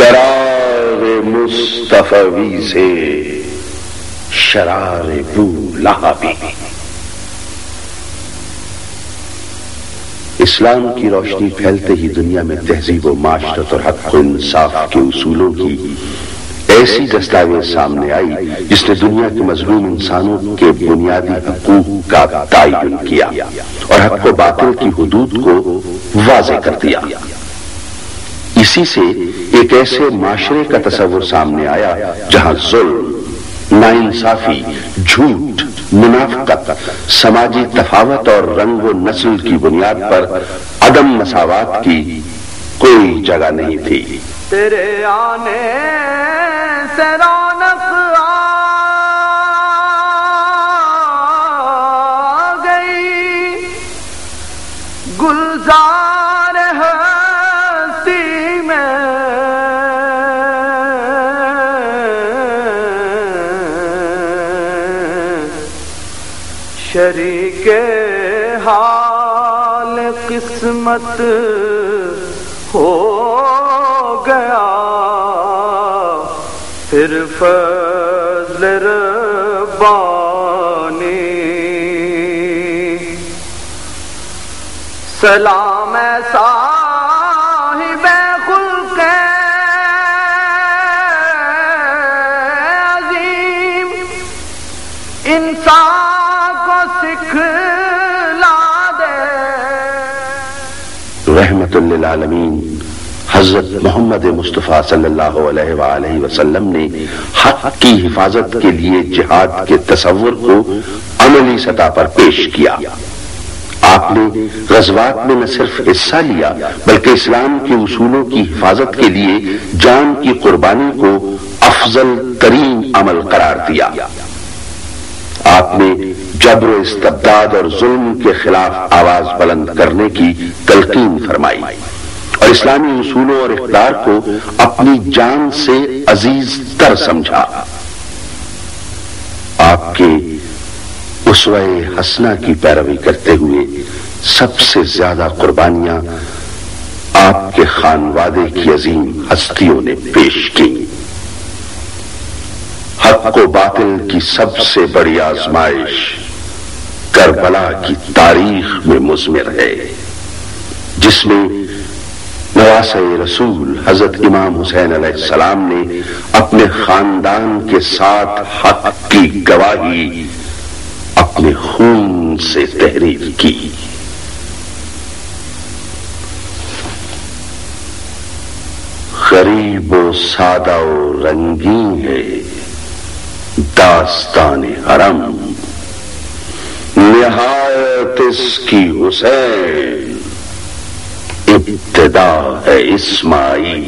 چراغ مصطفی سے شرار بو لہبی۔ اسلام کی روشنی پھیلتے ہی دنیا میں تہذیب و معاشرت اور حق و انصاف کے اصولوں کی ایسی دستاویز سامنے آئی جس نے دنیا کے مظلوم انسانوں کے بنیادی حقوق کا تعین کیا اور حق و باطل کی حدود کو واضح کر دیا۔ اسی سے ایک ایسے معاشرے کا تصور سامنے آیا جہاں ظلم، ناانصافی، جھوٹ، منافقت، سماجی تفاوت اور رنگ و نسل کی بنیاد پر عدم مساوات کی کوئی جگہ نہیں تھی۔ تیرے آنے سے رونق آ گئی، گلزار ہستی میں شریک حال قسمت ہو گیا، پھر فضل ربانی۔ سلام صاحب خلق عظیم، انسان کو سکھلا دے۔ رحمت للعالمین حضرت محمد مصطفیٰ صلی اللہ علیہ وآلہ وسلم نے حق کی حفاظت کے لیے جہاد کے تصور کو عملی سطح پر پیش کیا۔ آپ نے غزوات میں نہ صرف حصہ لیا بلکہ اسلام کے اصولوں کی حفاظت کے لیے جان کی قربانی کو افضل ترین عمل قرار دیا۔ آپ نے جبر و استبداد اور ظلم کے خلاف آواز بلند کرنے کی تلقین فرمائی اور اسلامی اصولوں اور اقدار کو اپنی جان سے عزیز تر سمجھا۔ آپ کے اسوہ حسنہ کی پیروی کرتے ہوئے سب سے زیادہ قربانیاں آپ کے خانوادے کی عظیم ہستیوں نے پیش کی۔ حق و باطل کی سب سے بڑی آزمائش کربلا کی تاریخ میں مضمر ہے، جس میں نواسہ رسول حضرت امام حسین علیہ السلام نے اپنے خاندان کے ساتھ حق کی گواہی اپنے خون سے تحریر کی۔ غریب و سادہ و رنگین ہے داستان حرم، نہایت اس کی حسین، ابتدا ہے اسماعیل۔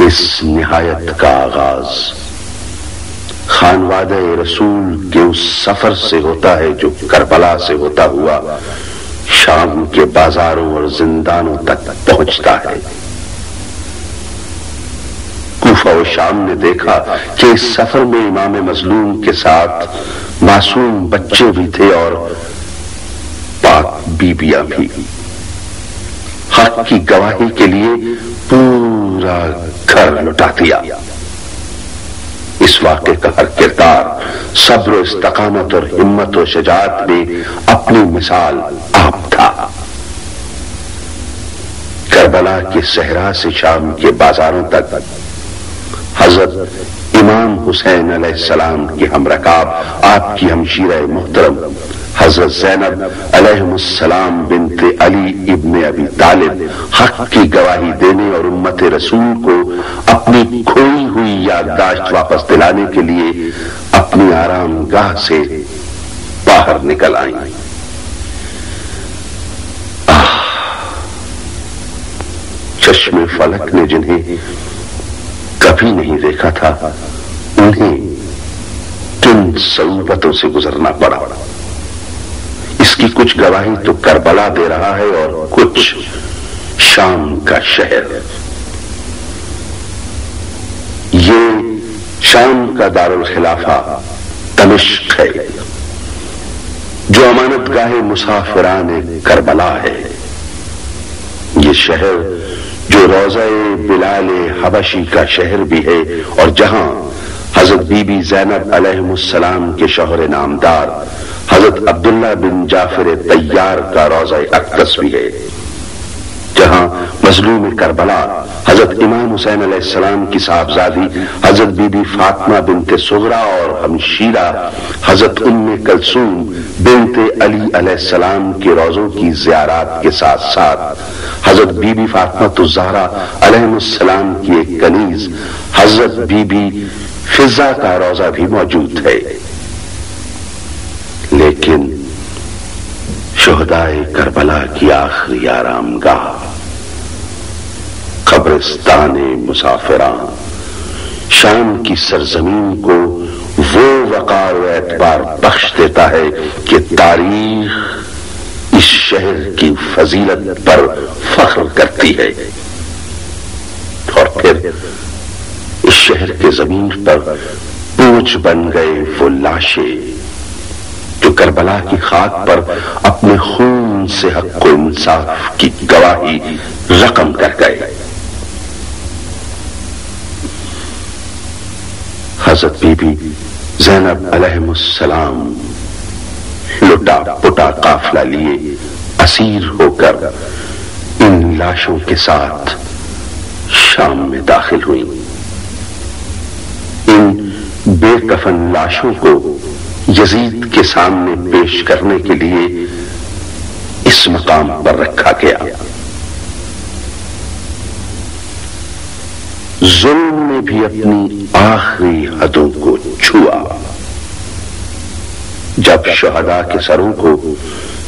اس نہایت کا آغاز خانوادہ رسول کے اس سفر سے ہوتا ہے جو کربلا سے ہوتا ہوا شام کے بازاروں اور زندانوں تک پہنچتا ہے۔ کوفہ و شام نے دیکھا کہ اس سفر میں امام مظلوم کے ساتھ معصوم بچے بھی تھے اور پاک بیبیاں بھی۔ حق کی گواہی کے لیے پورا گھر لٹا دیا۔ اس واقعے کا ہر کردار صبر و استقامت اور ہمت و شجاعت میں اپنی مثال آپ تھا۔ کربلا کے صحرا سے شام کے بازاروں تک حضرت امام حسین علیہ السلام کے ہمرکاب آپ کی ہمشیرہ محترم حضرت زینب علیہ السلام بنت علی ابن ابی طالب حق کی گواہی دینے اور امت رسول کو اپنی کھوئی ہوئی یادداشت واپس دلانے کے لیے اپنی آرام گاہ سے باہر نکل آئیں۔ چشم فلک نے جنہیں کبھی نہیں دیکھا تھا انہیں کن صعوبتوں سے گزرنا پڑا۔ اس کی کچھ گواہی تو کربلا دے رہا ہے اور کچھ شام کا شہر۔ یہ شام کا دارالخلافہ دمشق ہے جو امانت گاہ مسافران کربلا ہے۔ یہ شہر جو روضہ بلال حبشی کا شہر بھی ہے اور جہاں حضرت بی بی زینب علیہ السلام کے شوہر نامدار حضرت عبداللہ بن جعفر طیار کا روضہ اقدس بھی ہے، جہاں مظلوم کربلا حضرت امام حسین علیہ السلام کی صاحبزادی حضرت بی بی فاطمہ بنت صغرا اور ہمشیرہ حضرت ام کلثوم بنت علی علیہ السلام کے روضوں کی زیارات کے ساتھ ساتھ حضرت بی بی فاطمہ الزہرا علیہ السلام کی ایک کنیز حضرت بی بی فضہ کا روضہ بھی موجود ہے۔ لیکن شہدائے کربلا کی آخری آرام گاہ قبرستان مسافراں شام کی سرزمین کو وہ وقار و اعتبار بخش دیتا ہے کہ تاریخ اس شہر کی فضیلت پر فخر کرتی ہے، اور پھر اس شہر کے زمین پر بوجھ بن گئے وہ لاشیں جو کربلا کی خاک پر اپنے خون سے حق و انصاف کی گواہی رقم کر گئے۔ حضرت بی بی زینب علیہ السلام لٹا پٹا قافلہ لیے اسیر ہو کر ان لاشوں کے ساتھ شام میں داخل ہوئیں۔ ان بے کفن لاشوں کو یزید کے سامنے پیش کرنے کے لیے اس مقام پر رکھا گیا۔ ظلم نے بھی اپنی آخری حدوں کو چھوا جب شہداء کے سروں کو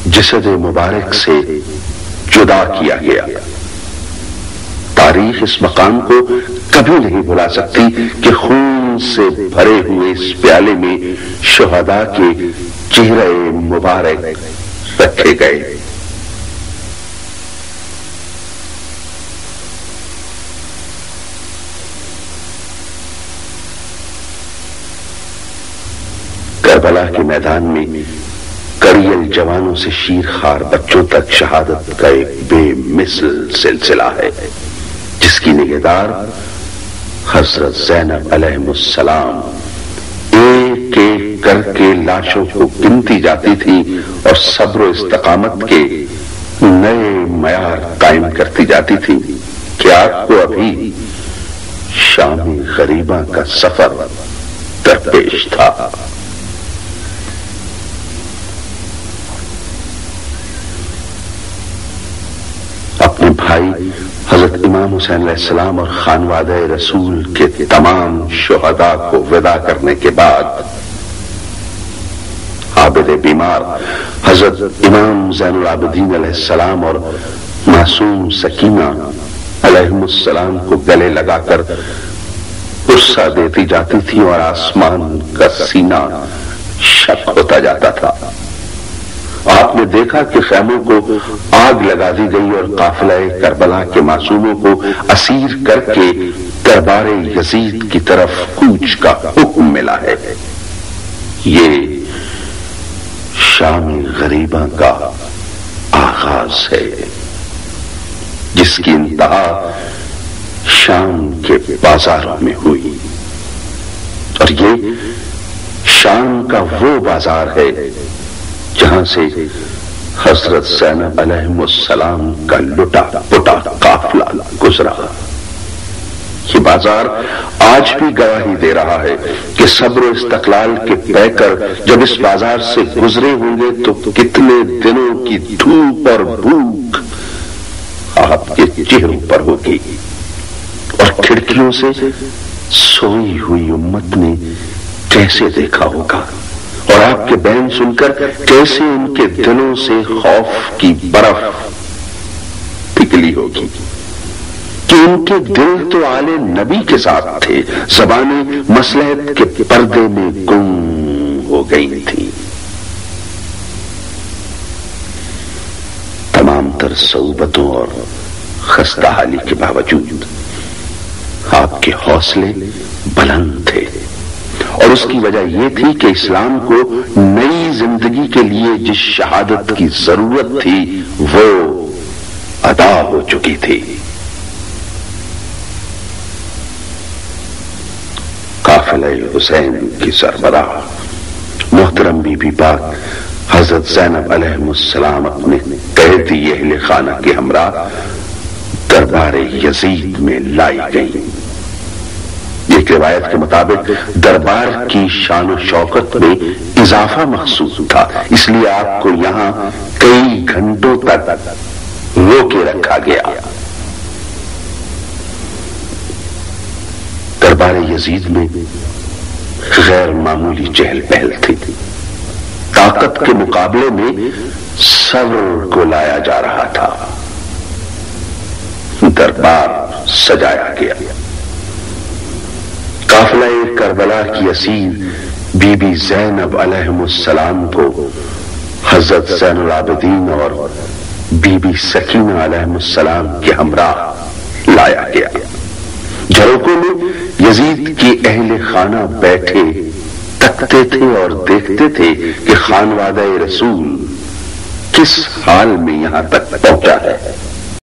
جسد مبارک سے جدا کیا گیا۔ تاریخ اس مقام کو کبھی نہیں بھلا سکتی کہ خون سے بھرے ہوئے اس پیالے میں شہداء کے چہرے مبارک رکھے گئے۔ کربلا کے میدان میں کڑیل جوانوں سے شیرخوار بچوں تک شہادت کا ایک بے مثل سلسلہ ہے، جس کی نگہدار حضرت زینب علیہ السلام ایک ایک کر کے لاشوں کو گنتی جاتی تھی اور صبر و استقامت کے نئے معیار قائم کرتی جاتی تھی کہ آپ کو ابھی شام غریباں کا سفر درپیش تھا۔ اپنے بھائی حضرت امام حسین علیہ السلام اور خانوادہ رسول کے تمام شہداء کو ودا کرنے کے بعد عابد بیمار حضرت امام زین العابدین علیہ السلام اور معصوم سکینہ علیہ السلام کو گلے لگا کر غصہ دیتی جاتی تھی اور آسمان کا سینہ شق ہوتا جاتا تھا۔ آپ نے دیکھا کہ خیموں کو آگ لگا دی گئی اور قافلہ کربلا کے معصوموں کو اسیر کر کے دربار یزید کی طرف کوچ کا حکم ملا ہے۔ یہ شام غریباں کا آغاز ہے، جس کی انتہا شام کے بازاروں میں ہوئی، اور یہ شام کا وہ بازار ہے جہاں سے حضرت زینب علیہ السلام کا لٹا پٹا قافلہ گزرا۔ یہ بازار آج بھی گواہی دے رہا ہے کہ صبر و استقلال کے پیکر جب اس بازار سے گزرے ہوں گے تو کتنے دنوں کی دھوپ اور بھوک آپ کے چہروں پر ہوگی، اور کھڑکیوں سے سوئی ہوئی امت نے کیسے دیکھا ہوگا، اور آپ کے بین سن کر کیسے ان کے دلوں سے خوف کی برف پگھلی ہوگی کہ ان کے دل تو آل نبی کے ساتھ تھے، زبانیں مصلحت کے پردے میں گم ہو گئی تھی۔ تمام تر صعوبتوں اور خستہ حالی کے باوجود آپ کے حوصلے بلند تھے، اور اس کی وجہ یہ تھی کہ اسلام کو نئی زندگی کے لیے جس شہادت کی ضرورت تھی وہ ادا ہو چکی تھی۔ قافلہ حسین کی سربراہ محترم بی بی پاک حضرت زینب علیہ السلام اپنے قیدی اہل خانہ کے ہمراہ دربار یزید میں لائی گئی۔ ایک روایت کے مطابق دربار کی شان و شوکت میں اضافہ محسوس تھا، اس لیے آپ کو یہاں کئی گھنٹوں تک روکے رکھا گیا۔ دربار یزید میں غیر معمولی چہل پہل تھی۔ طاقت کے مقابلے میں صبر کو لایا جا رہا تھا۔ دربار سجایا گیا۔ قافلہ کربلا کی اسیر بی بی زینب علیہ السلام کو حضرت زین العابدین اور بی بی سکینہ علیہ السلام کے ہمراہ لایا گیا۔ جھروکوں میں یزید کے اہل خانہ بیٹھے تکتے تھے اور دیکھتے تھے کہ خانوادہ رسول کس حال میں یہاں تک پہنچا ہے۔